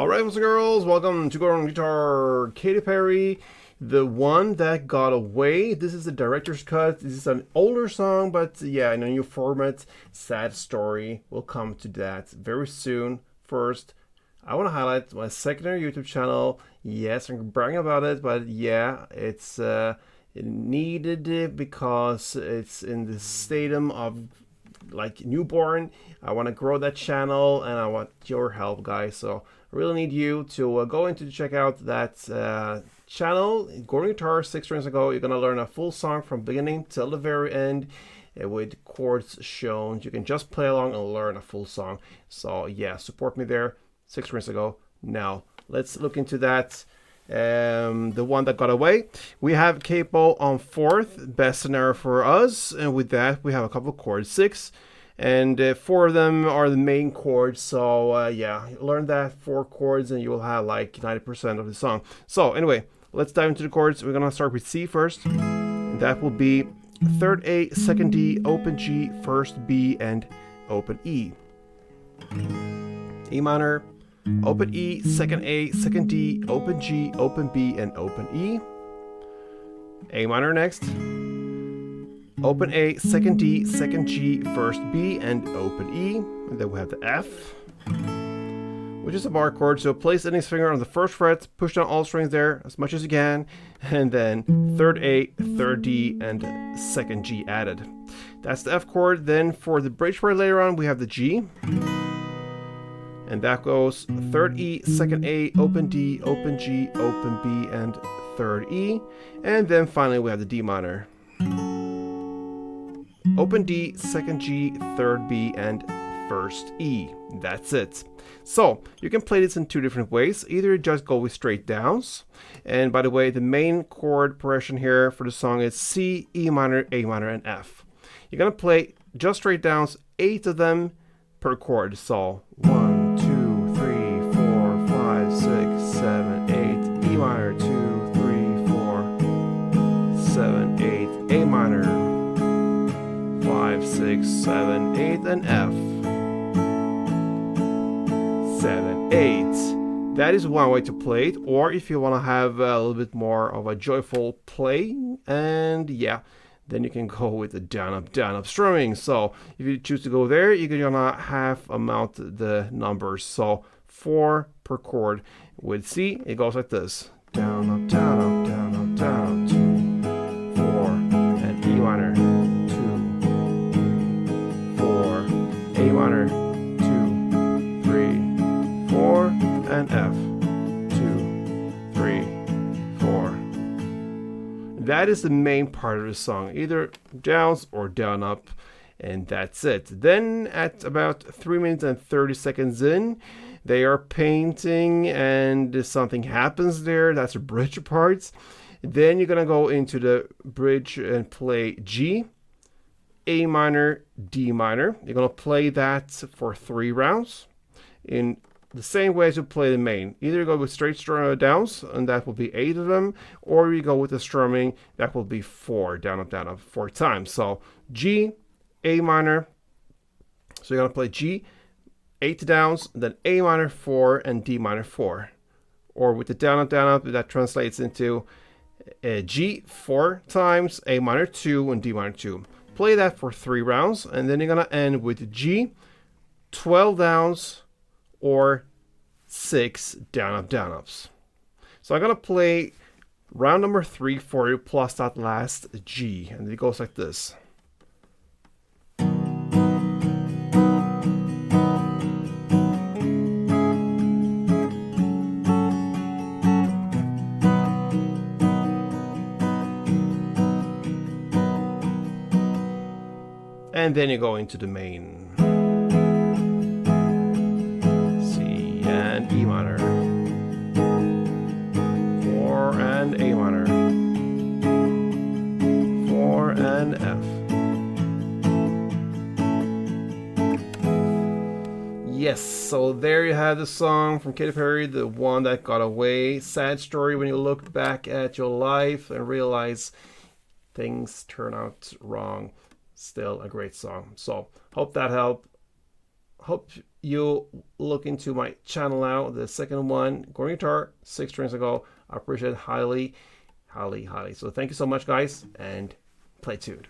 Alright, boys and girls, welcome to Go on Guitar. Katy Perry, The One That Got Away. This is the director's cut. This is an older song, but yeah, in a new format. Sad story. We'll come to that very soon. First, I want to highlight my secondary YouTube channel. Yes, I'm bragging about it, but yeah, it's it needed it because it's in the stadium of like newborn. I want to grow that channel and I want your help, guys. So I really need you to go into check out that channel. Gordon Guitar 6 strings ago. You're gonna learn a full song from beginning till the very end with chords shown. You can just play along and learn a full song. So yeah, support me there. 6 strings ago. Now let's look into that. The One That Got Away. We have capo on fourth, best scenario for us, and with that we have a couple of chords, 6, and 4 of them are the main chords. So yeah, learn that 4 chords and you will have like 90% of the song. So anyway, let's dive into the chords. We're gonna start with C first. That will be third A, second D, open G, first B, and open E. E minor, open E, second A, second D, open G, open B, and open E. A minor next. Open A, second D, second G, first B, and open E. And then we have the F, which is a bar chord. So place the index finger on the first fret, push down all strings there as much as you can, and then third A, third D, and second G added. That's the F chord. Then for the bridge part later on, we have the G. And that goes third E, second A, open D, open G, open B, and third E. And then finally we have the D minor. Open D, second G, third B, and first E. That's it. So you can play this in 2 different ways. Either just go with straight downs. And by the way, the main chord progression here for the song is C, E minor, A minor, and F. You're going to play just straight downs, 8 of them per chord. So 1, 2, 3, 4, 5, 6, 7, 8, E minor, 2, 3, 4, 7, 8, A minor, 5, 6, 7, 8, and F. 7, 8. That is one way to play it. Or if you want to have a little bit more of a joyful play, and yeah, then you can go with the down up strumming. So if you choose to go there, you're gonna half amount the numbers. So 4 per chord. With C, it goes like this: down up, down up, down up, down up, 2, 4, and E minor, 2, 4, A minor, 2, 3, 4, and F, 2, 3, 4. That is the main part of the song, either downs or down up, and that's it. Then at about 3 minutes and 30 seconds in, they are painting and something happens there. That's the bridge parts. Then you're gonna go into the bridge and play G, A minor, D minor. You're gonna play that for 3 rounds in the same way as you play the main. Either you go with straight downs, and that will be 8 of them, or you go with the strumming, that will be 4, down up, 4 times. So G, A minor, so you're gonna play G, 8 downs, then A minor 4, and D minor 4. Or with the down up, that translates into G 4 times, A minor 2, and D minor 2. Play that for 3 rounds, and then you're gonna end with G, 12 downs, or 6 down ups. So I'm gonna play round number 3 for you plus that last G, and it goes like this. And then you go into the main. And E minor, 4 and A minor, 4 and F. Yes, so there you have the song from Katy Perry, The One That Got Away. Sad story when you look back at your life and realize things turn out wrong. Still a great song. So hope that helped. Hope you look into my channel now, the second one, Gordon guitar, 6 strings ago. I appreciate it highly, highly, highly. So thank you so much, guys, and play tuned.